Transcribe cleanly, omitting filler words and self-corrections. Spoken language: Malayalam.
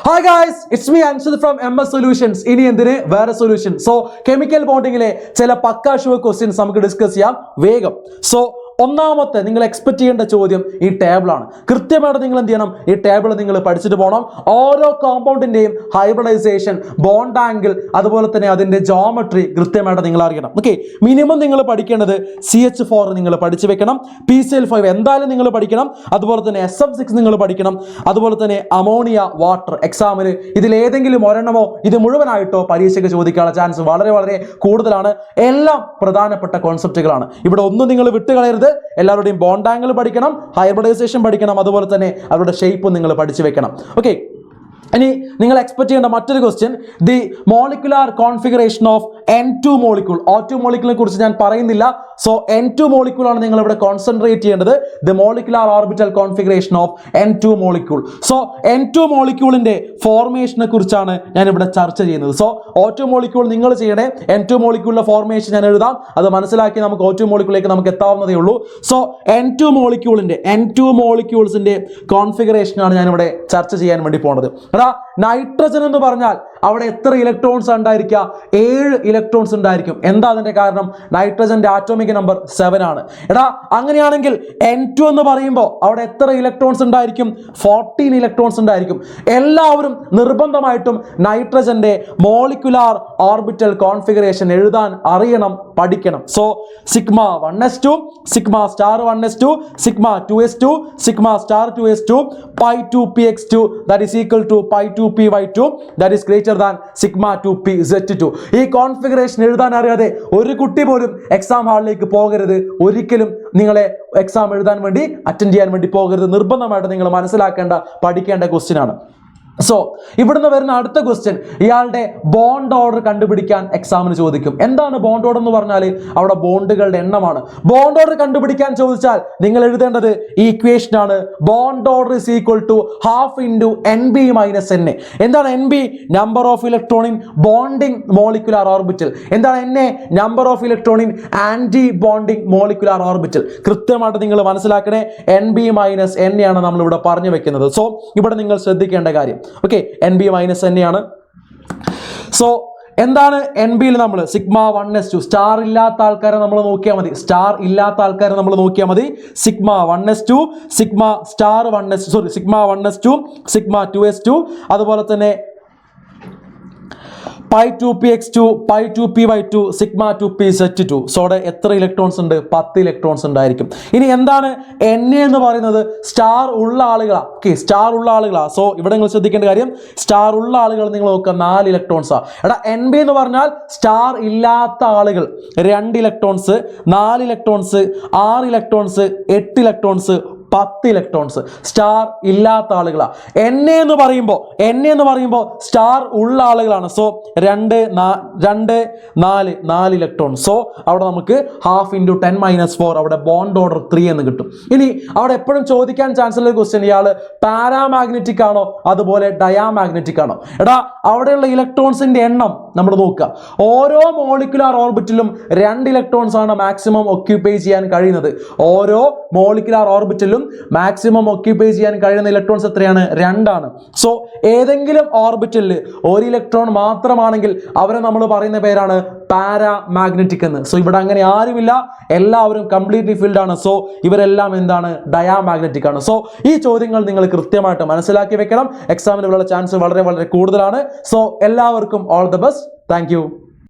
Hi guys, it's me Anshad from MS Solutions. ഇനി എന്തിന് വേറെ സൊല്യൂഷൻ. സോ കെമിക്കൽ ബോണ്ടിങ്ങിലെ ചില പക്കാ ഷുവർ ക്വസ്റ്റ്യൻസ് നമുക്ക് ഡിസ്കസ് ചെയ്യാം വേഗം. സോ ഒന്നാമത്തെ നിങ്ങൾ എക്സ്പെക്ട് ചെയ്യേണ്ട ചോദ്യം ഈ ടേബിളാണ്. കൃത്യമായിട്ട് നിങ്ങൾ എന്ത് ചെയ്യണം, ഈ ടേബിൾ നിങ്ങൾ പഠിച്ചിട്ട് പോകണം. ഓരോ കോമ്പൗണ്ടിന്റെയും ഹൈബ്രിഡൈസേഷൻ, ബോണ്ട് ആംഗിൾ, അതുപോലെ തന്നെ അതിന്റെ ജോമെട്രി കൃത്യമായിട്ട് നിങ്ങൾ അറിയണം. ഓക്കെ, മിനിമം നിങ്ങൾ പഠിക്കേണ്ടത് CH4 നിങ്ങൾ പഠിച്ചു വെക്കണം, PCl5 എന്തായാലും നിങ്ങൾ പഠിക്കണം, അതുപോലെ തന്നെ SF6 നിങ്ങൾ പഠിക്കണം, അതുപോലെ തന്നെ അമോണിയ വാട്ടർ. എക്സാമിന് ഇതിൽ ഏതെങ്കിലും ഒരെണ്ണമോ ഇത് മുഴുവനായിട്ടോ പരീക്ഷയ്ക്ക് ചോദിക്കാനുള്ള ചാൻസ് വളരെ വളരെ കൂടുതലാണ്. എല്ലാം പ്രധാനപ്പെട്ട കോൺസെപ്റ്റുകളാണ്. ഇവിടെ ഒന്നും നിങ്ങൾ വിട്ടുകളയരുത്. എല്ലാവരുടെയും ബോണ്ട് ആംഗിൾ പഠിക്കണം, ഹൈബ്രിഡൈസേഷൻ പഠിക്കണം, അതുപോലെ തന്നെ അവരുടെ ഷേപ്പ് നിങ്ങൾ പഠിച്ചു വെക്കണം. ഓക്കെ, ഇനി നിങ്ങൾ എക്സ്പെക്ട് ചെയ്യേണ്ട മറ്റൊരു question, the molecular configuration of N2 molecule. O2 മോളിക്യൂളിനെ കുറിച്ച് ഞാൻ പറയുന്നില്ല. സോ N2 മോളിക്യൂൾ ആണ് നിങ്ങൾ ഇവിടെ കോൺസെൻട്രേറ്റ് ചെയ്യേണ്ടത്. The molecular orbital configuration of N2 molecule. So N2 മോളിക്യൂളിന്റെ ഫോർമേഷനെ കുറിച്ചാണ് ഞാൻ ഇവിടെ ചർച്ച ചെയ്യുന്നത്. സോ O2 മോളിക്യൂൾ നിങ്ങൾ ചെയ്യണേ. N2 മോളിക്യൂളിന്റെ ഫോർമേഷൻ ഞാൻ എഴുതാം, അത് മനസ്സിലാക്കി നമുക്ക് O2 മോളിക്യൂളിലേക്ക് നമുക്ക് എത്താവുന്നതേ ഉള്ളൂ. സോ N2 മോളിക്യൂൾസിന്റെ കോൺഫിഗറേഷൻ ആണ് ഞാൻ ഇവിടെ ചർച്ച ചെയ്യാൻ വേണ്ടി പോകുന്നത്. നൈട്രജൻ എന്ന് പറഞ്ഞാൽ അവിടെ എത്ര ഇലക്ട്രോൺസ് ഉണ്ടായിരിക്കുക? 7 ഇലക്ട്രോൺസ് ഉണ്ടായിരിക്കും. എന്താ അതിന്റെ കാരണം? നൈട്രജന്റെ ആറ്റോമിക് നമ്പർ 7 ആണ്. അങ്ങനെയാണെങ്കിൽ N2 എന്ന് പറയുമ്പോൾ അവിടെ എത്ര ഇലക്ട്രോൺസ് ഉണ്ടായിരിക്കും? 14 ഇലക്ട്രോൺസ് ഉണ്ടായിരിക്കും. എല്ലാവരും നിർബന്ധമായിട്ടും നൈട്രജന്റെ മോളിക്കുലാർ ഓർബിറ്റൽ കോൺഫിഗറേഷൻ എഴുതാൻ അറിയണം, പഠിക്കണം. So sigma 1s2, sigma star 1s2, sigma 2s2, sigma star 2s2, pi 2px2 that is equal to pi 2py2 that is greater than sigma 2pz2. ഈ കോൺഫിഗറേഷൻ എഴുതാൻ അറിയാതെ ഒരു കുട്ടി പോലും എക്സാം ഹാളിലേക്ക് പോകരുത്. ഒരിക്കലും നിങ്ങളെ എക്സാം എഴുതാൻ വേണ്ടി, അറ്റൻഡ് ചെയ്യാൻ വേണ്ടി പോകരുത്. നിർബന്ധമായിട്ട് നിങ്ങൾ മനസ്സിലാക്കേണ്ട, പഠിക്കേണ്ട ക്വസ്റ്റ്യൻ ആണ്. സോ ഇവിടുന്ന് വരുന്ന അടുത്ത ക്വസ്റ്റ്യൻ, ഇയാളുടെ ബോണ്ട് ഓർഡർ കണ്ടുപിടിക്കാൻ എക്സാമിന് ചോദിക്കും. എന്താണ് ബോണ്ട് ഓർഡർ എന്ന് പറഞ്ഞാൽ? അവിടെ ബോണ്ടുകളുടെ എണ്ണമാണ്. ബോണ്ട് ഓർഡർ കണ്ടുപിടിക്കാൻ ചോദിച്ചാൽ നിങ്ങൾ എഴുതേണ്ടത് ഈ ഇക്വേഷൻ ആണ്. Bond order is equal to half into NB minus NA. എന്താണ് NB? Number of electron in bonding molecular orbital. എന്താണ് NA? Number of electron in anti bonding molecular orbital. കൃത്യമായിട്ട് നിങ്ങൾ മനസ്സിലാക്കണേ. NB മൈനസ് NA ആണ് നമ്മൾ ഇവിടെ പറഞ്ഞു വെക്കുന്നത്. സോ ഇവിടെ നിങ്ങൾ ശ്രദ്ധിക്കേണ്ട കാര്യം. ഓക്കെ, NB മൈനസ് NA ആണ്. സോ എന്താണ് NBയിൽ നമ്മൾ സിഗ്മ 1s2, സ്റ്റാർ ഇല്ലാത്ത ആൾക്കാരെ നമ്മൾ നോക്കിയാൽ മതി. സ്റ്റാർ ഇല്ലാത്ത ആൾക്കാരെ നമ്മൾ നോക്കിയാൽ മതി. Sigma 1s2, sigma star 1s, sorry sigma 1s2, sigma 2s2, അതുപോലെ തന്നെ pi 2px2, pi 2py2, sigma 2pz2. So അവിടെ എത്ര ഇലക്ട്രോൺസ് ഉണ്ട്? 10 ഇലക്ട്രോൺസ് ഉണ്ടായിരിക്കും. ഇനി എന്താണ് NA എന്ന് പറയുന്നത്? സ്റ്റാർ ഉള്ള ആളുകളാ. ഓക്കെ, സ്റ്റാർ ഉള്ള ആളുകളാ. സോ ഇവിടെ നിങ്ങൾ ശ്രദ്ധിക്കേണ്ട കാര്യം, സ്റ്റാർ ഉള്ള ആളുകൾ നിങ്ങൾ നോക്കുക, 4 ഇലക്ട്രോൺസാ. NB എന്ന് പറഞ്ഞാൽ സ്റ്റാർ ഇല്ലാത്ത ആളുകൾ 2 electrons, 4 electrons, 6 electrons, 8 electrons, 10 electrons. Star ഇല്ലാത്ത ആളുകളാണ്. NA എന്ന് പറയുമ്പോൾ സ്റ്റാർ ഉള്ള ആളുകളാണ്. So 2, 4 electron. സോ അവിടെ നമുക്ക് ഹാഫ് ഇൻറ്റു 10⁻4 അവിടെ ബോണ്ട് ഓർഡർ 3 എന്ന് കിട്ടും. ഇനി അവിടെ എപ്പോഴും ചോദിക്കാൻ ചാൻസ് ഉള്ള ക്വസ്റ്റ്യൻ, ഇയാൾ പാരാമാഗ്നറ്റിക് ആണോ അതുപോലെ ഡയാമാഗ്നറ്റിക് ആണോ? അവിടെയുള്ള ഇലക്ട്രോൺസിന്റെ എണ്ണം നമ്മൾ നോക്കുക. ഓരോ മോളിക്കുലാർ ഓർബിറ്റിലും 2 ഇലക്ട്രോൺസ് ആണ് മാക്സിമം ഒക്യുപ്പൈ ചെയ്യാൻ കഴിയുന്നത്. ഓരോ മോളിക്കുലാർ ഓർബിറ്റിലും മാക്സിമം ഒക്യുപ്പൈ ചെയ്യാൻ കഴിയുന്ന ഇലക്ട്രോൺസ് എത്രയാണ്? 2 ആണ്. സോ ഏതെങ്കിലും ഓർബിറ്റലിൽ 1 ഇലക്ട്രോൺ മാത്രമാണെങ്കിൽ അവരെ നമ്മൾ പറയുന്ന പേരാണ് പാരാമാഗ്നറ്റിക് എന്ന്. സോ ഇവിടെ അങ്ങനെ ആരുമില്ല, എല്ലാവരും കംപ്ലീറ്റ്ലി ഫിൽഡ് ആണ്. സോ ഇവരെല്ലാം എന്താണ്? ഡയാമാഗ്നറ്റിക് ആണ്. സോ ഈ ചോദ്യങ്ങൾ നിങ്ങൾ കൃത്യമായിട്ട് മനസ്സിലാക്കി വെക്കണം. എക്സാമിനുള്ള ചാൻസ് വളരെ വളരെ കൂടുതലാണ്. സോ എല്ലാവർക്കും all the best. Thank you.